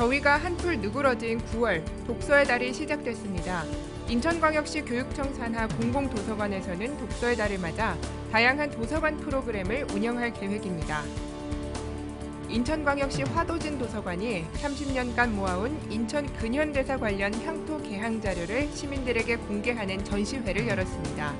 더위가 한풀 누그러진 9월, 독서의 달이 시작됐습니다. 인천광역시 교육청 산하 공공도서관에서는 독서의 달을 맞아 다양한 도서관 프로그램을 운영할 계획입니다. 인천광역시 화도진 도서관이 30년간 모아온 인천 근현대사 관련 향토 개항 자료를 시민들에게 공개하는 전시회를 열었습니다.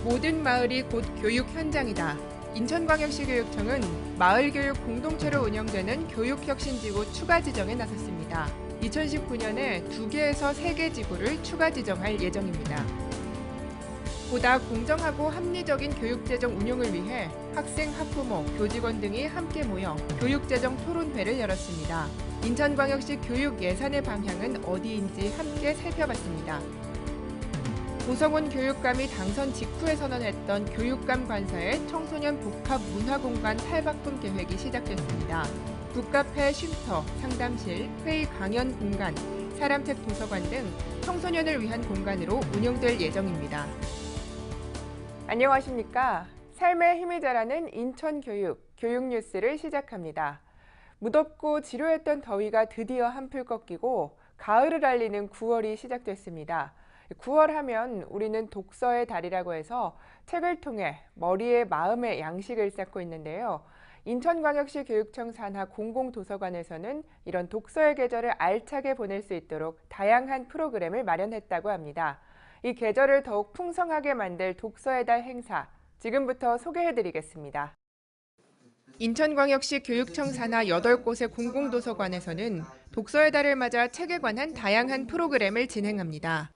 모든 마을이 곧 교육 현장이다. 인천광역시 교육청은 마을교육 공동체로 운영되는 교육혁신지구 추가 지정에 나섰습니다. 2019년에 2개에서 3개 지구를 추가 지정할 예정입니다. 보다 공정하고 합리적인 교육재정 운용을 위해 학생, 학부모, 교직원 등이 함께 모여 교육재정 토론회를 열었습니다. 인천광역시 교육 예산의 방향은 어디인지 함께 살펴봤습니다. 고성훈 교육감이 당선 직후에 선언했던 교육감 관사의 청소년 복합 문화공간 탈바꿈 계획이 시작됐습니다. 북카페, 쉼터, 상담실, 회의 강연 공간, 사람책 도서관 등 청소년을 위한 공간으로 운영될 예정입니다. 안녕하십니까? 삶의 힘이 자라는 인천교육, 교육뉴스를 시작합니다. 무덥고 지루했던 더위가 드디어 한풀 꺾이고 가을을 알리는 9월이 시작됐습니다. 9월 하면 우리는 독서의 달이라고 해서 책을 통해 머리에 마음의 양식을 쌓고 있는데요. 인천광역시 교육청 산하 공공도서관에서는 이런 독서의 계절을 알차게 보낼 수 있도록 다양한 프로그램을 마련했다고 합니다. 이 계절을 더욱 풍성하게 만들 독서의 달 행사, 지금부터 소개해드리겠습니다. 인천광역시 교육청 산하 8곳의 공공도서관에서는 독서의 달을 맞아 책에 관한 다양한 프로그램을 진행합니다.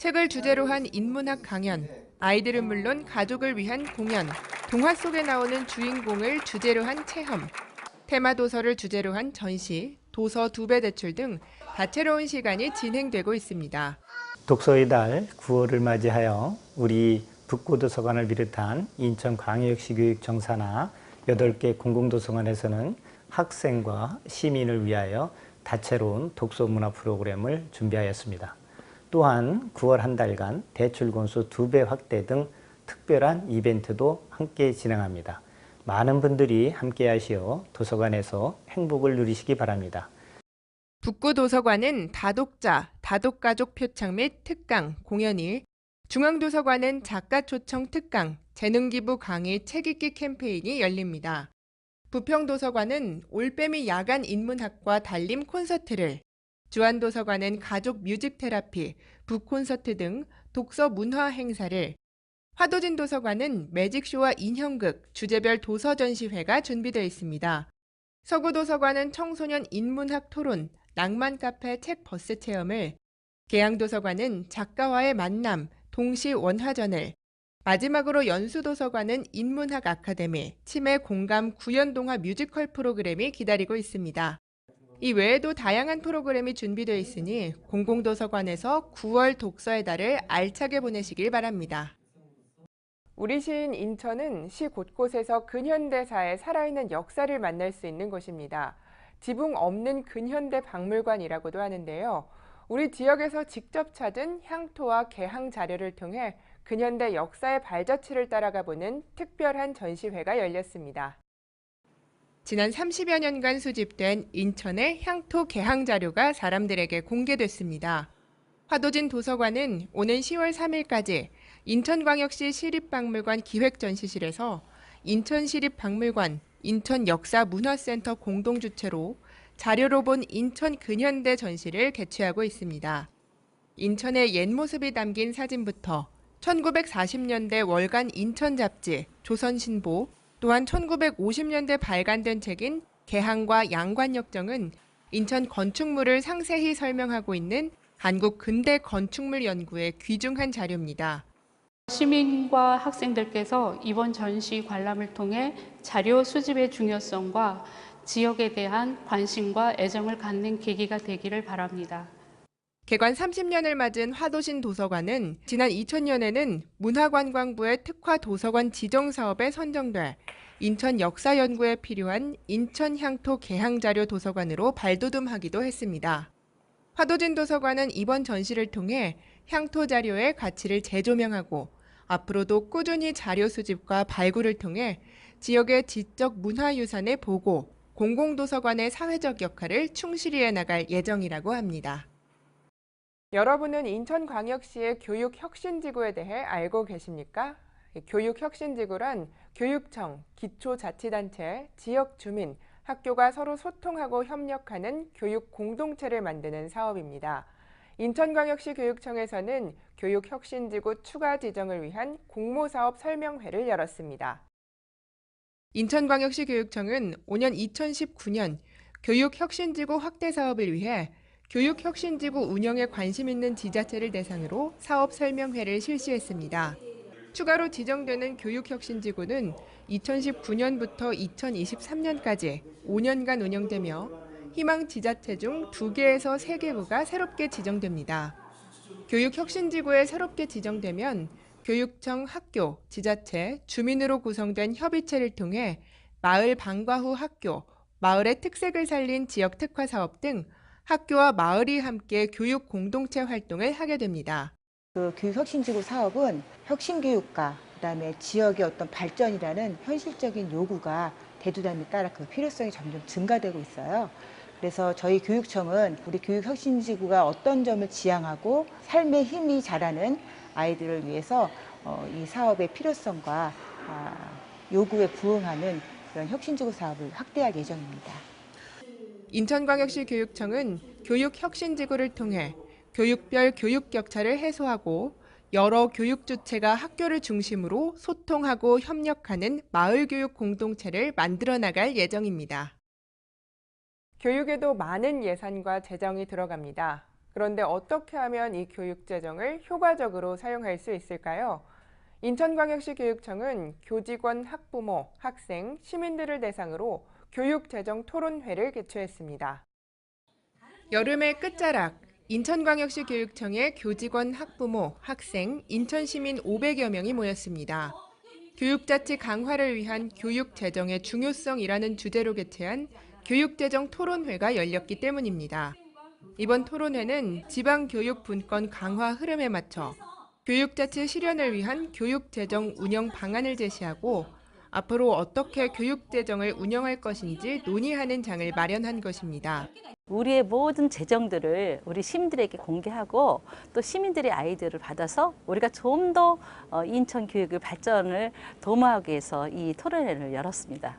책을 주제로 한 인문학 강연, 아이들은 물론 가족을 위한 공연, 동화 속에 나오는 주인공을 주제로 한 체험, 테마 도서를 주제로 한 전시, 도서 2배 대출 등 다채로운 시간이 진행되고 있습니다. 독서의 달 9월을 맞이하여 우리 북구도서관을 비롯한 인천광역시 교육청 산하 8개 공공도서관에서는 학생과 시민을 위하여 다채로운 독서 문화 프로그램을 준비하였습니다. 또한 9월 한 달간 대출 건수 2배 확대 등 특별한 이벤트도 함께 진행합니다. 많은 분들이 함께 하시어 도서관에서 행복을 누리시기 바랍니다. 북구도서관은 다독자, 다독가족 표창 및 특강, 공연일, 중앙도서관은 작가 초청 특강, 재능기부 강의 책 읽기 캠페인이 열립니다. 부평도서관은 올빼미 야간 인문학과 달림 콘서트를, 주안도서관은 가족 뮤직 테라피, 북콘서트 등 독서 문화 행사를, 화도진 도서관은 매직쇼와 인형극, 주제별 도서 전시회가 준비되어 있습니다. 서구도서관은 청소년 인문학 토론, 낭만 카페 책 버스 체험을, 계양도서관은 작가와의 만남, 동시 원화전을, 마지막으로 연수도서관은 인문학 아카데미, 치매 공감 구연동화 뮤지컬 프로그램이 기다리고 있습니다. 이 외에도 다양한 프로그램이 준비되어 있으니 공공도서관에서 9월 독서의 달을 알차게 보내시길 바랍니다. 우리 시인 인천은 시 곳곳에서 근현대사의 살아있는 역사를 만날 수 있는 곳입니다. 지붕 없는 근현대 박물관이라고도 하는데요. 우리 지역에서 직접 찾은 향토와 개항 자료를 통해 근현대 역사의 발자취를 따라가 보는 특별한 전시회가 열렸습니다. 지난 30여 년간 수집된 인천의 향토 개항 자료가 사람들에게 공개됐습니다. 화도진 도서관은 오는 10월 3일까지 인천광역시 시립박물관 기획전시실에서 인천시립박물관, 인천역사문화센터 공동주최로 자료로 본 인천 근현대 전시를 개최하고 있습니다. 인천의 옛 모습이 담긴 사진부터 1940년대 월간 인천 잡지, 조선신보, 또한 1950년대 발간된 책인 개항과 양관역정은 인천 건축물을 상세히 설명하고 있는 한국 근대 건축물 연구의 귀중한 자료입니다. 시민과 학생들께서 이번 전시 관람을 통해 자료 수집의 중요성과 지역에 대한 관심과 애정을 갖는 계기가 되기를 바랍니다. 개관 30년을 맞은 화도진 도서관은 지난 2000년에는 문화관광부의 특화 도서관 지정 사업에 선정돼 인천 역사 연구에 필요한 인천향토 개항자료 도서관으로 발돋움하기도 했습니다. 화도진 도서관은 이번 전시를 통해 향토 자료의 가치를 재조명하고 앞으로도 꾸준히 자료 수집과 발굴을 통해 지역의 지적 문화유산의 보고, 공공도서관의 사회적 역할을 충실히 해나갈 예정이라고 합니다. 여러분은 인천광역시의 교육혁신지구에 대해 알고 계십니까? 교육혁신지구란 교육청, 기초자치단체, 지역주민, 학교가 서로 소통하고 협력하는 교육 공동체를 만드는 사업입니다. 인천광역시 교육청에서는 교육혁신지구 추가 지정을 위한 공모사업 설명회를 열었습니다. 인천광역시 교육청은 오년 2019년 교육혁신지구 확대 사업을 위해 교육혁신지구 운영에 관심 있는 지자체를 대상으로 사업 설명회를 실시했습니다. 추가로 지정되는 교육혁신지구는 2019년부터 2023년까지 5년간 운영되며 희망 지자체 중 2개에서 3개구가 새롭게 지정됩니다. 교육혁신지구에 새롭게 지정되면 교육청, 학교, 지자체, 주민으로 구성된 협의체를 통해 마을 방과 후 학교, 마을의 특색을 살린 지역 특화 사업 등 학교와 마을이 함께 교육 공동체 활동을 하게 됩니다. 그 교육혁신지구 사업은 혁신교육과 그다음에 지역의 어떤 발전이라는 현실적인 요구가 대두됨에 따라 그 필요성이 점점 증가되고 있어요. 그래서 저희 교육청은 우리 교육혁신지구가 어떤 점을 지향하고 삶의 힘이 자라는 아이들을 위해서 이 사업의 필요성과 요구에 부응하는 그런 혁신지구 사업을 확대할 예정입니다. 인천광역시 교육청은 교육혁신지구를 통해 교육별 교육 격차를 해소하고 여러 교육 주체가 학교를 중심으로 소통하고 협력하는 마을교육 공동체를 만들어 나갈 예정입니다. 교육에도 많은 예산과 재정이 들어갑니다. 그런데 어떻게 하면 이 교육 재정을 효과적으로 사용할 수 있을까요? 인천광역시 교육청은 교직원, 학부모, 학생, 시민들을 대상으로 교육재정 토론회를 개최했습니다. 여름의 끝자락, 인천광역시 교육청의 교직원, 학부모, 학생, 인천시민 500여 명이 모였습니다. 교육자치 강화를 위한 교육재정의 중요성이라는 주제로 개최한 교육재정 토론회가 열렸기 때문입니다. 이번 토론회는 지방교육분권 강화 흐름에 맞춰 교육자치 실현을 위한 교육재정 운영 방안을 제시하고 앞으로 어떻게 교육재정을 운영할 것인지 논의하는 장을 마련한 것입니다. 우리의 모든 재정들을 우리 시민들에게 공개하고 또 시민들의 아이디어를 받아서 우리가 좀 더 인천 교육의 발전을 도모하기 위해서 이 토론회를 열었습니다.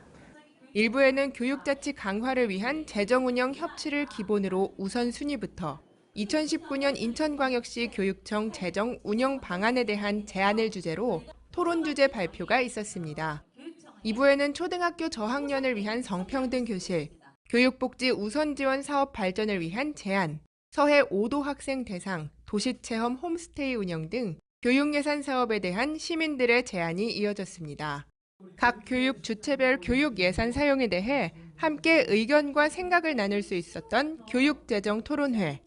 일부에는 교육자치 강화를 위한 재정운영 협치를 기본으로 우선순위부터 2019년 인천광역시 교육청 재정 운영 방안에 대한 제안을 주제로 토론 주제 발표가 있었습니다. 2부에는 초등학교 저학년을 위한 성평등 교실, 교육복지 우선 지원 사업 발전을 위한 제안, 서해 5도 학생 대상, 도시체험 홈스테이 운영 등 교육예산 사업에 대한 시민들의 제안이 이어졌습니다. 각 교육 주체별 교육 예산 사용에 대해 함께 의견과 생각을 나눌 수 있었던 교육재정 토론회.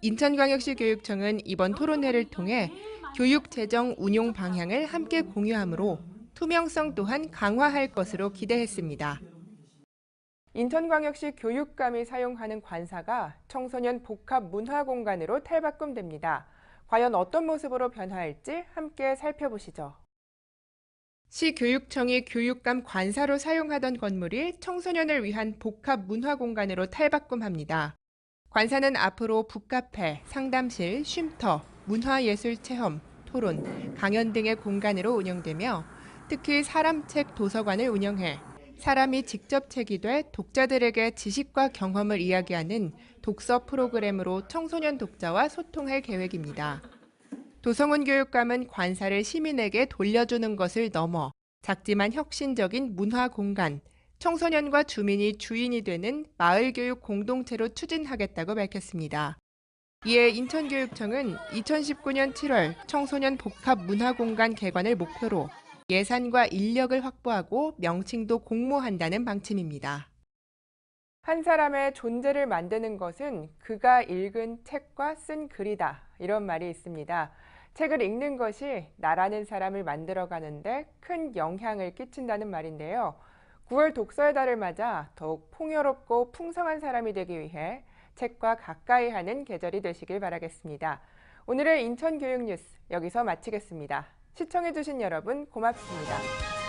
인천광역시 교육청은 이번 토론회를 통해 교육재정 운용 방향을 함께 공유하므로 투명성 또한 강화할 것으로 기대했습니다. 인천광역시 교육감이 사용하는 관사가 청소년 복합 문화공간으로 탈바꿈됩니다. 과연 어떤 모습으로 변화할지 함께 살펴보시죠. 시교육청이 교육감 관사로 사용하던 건물이 청소년을 위한 복합 문화공간으로 탈바꿈합니다. 관사는 앞으로 북카페, 상담실, 쉼터, 문화예술체험, 토론, 강연 등의 공간으로 운영되며 특히 사람책 도서관을 운영해 사람이 직접 책이 돼 독자들에게 지식과 경험을 이야기하는 독서 프로그램으로 청소년 독자와 소통할 계획입니다. 도성훈 교육감은 관사를 시민에게 돌려주는 것을 넘어 작지만 혁신적인 문화 공간, 청소년과 주민이 주인이 되는 마을교육 공동체로 추진하겠다고 밝혔습니다. 이에 인천교육청은 2019년 7월 청소년 복합 문화공간 개관을 목표로 예산과 인력을 확보하고 명칭도 공모한다는 방침입니다. 한 사람의 존재를 만드는 것은 그가 읽은 책과 쓴 글이다. 이런 말이 있습니다. 책을 읽는 것이 나라는 사람을 만들어가는데 큰 영향을 끼친다는 말인데요. 9월 독서의 달을 맞아 더욱 풍요롭고 풍성한 사람이 되기 위해 책과 가까이 하는 계절이 되시길 바라겠습니다. 오늘의 인천교육뉴스 여기서 마치겠습니다. 시청해주신 여러분 고맙습니다.